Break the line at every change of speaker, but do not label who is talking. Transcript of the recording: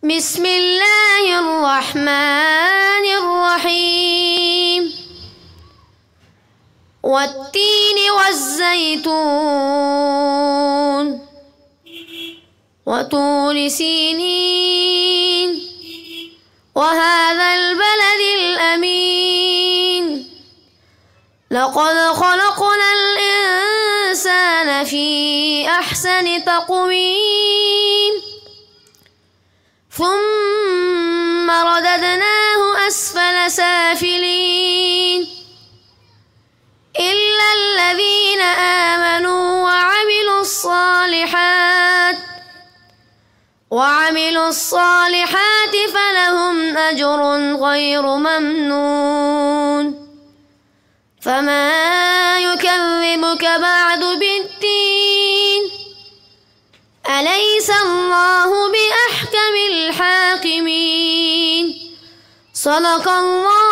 بسم الله الرحمن الرحيم والتين والزيتون وطور سينين وهذا البلد الأمين لقد خلقنا الإنسان في أحسن تقويم ثم رددناه أسفل سافلين إلا الذين آمنوا وعملوا الصالحات فلهم أجر غير ممنون فما يكذبك بعد بالدين أليس الله بأحكم الحاكمين صدق الله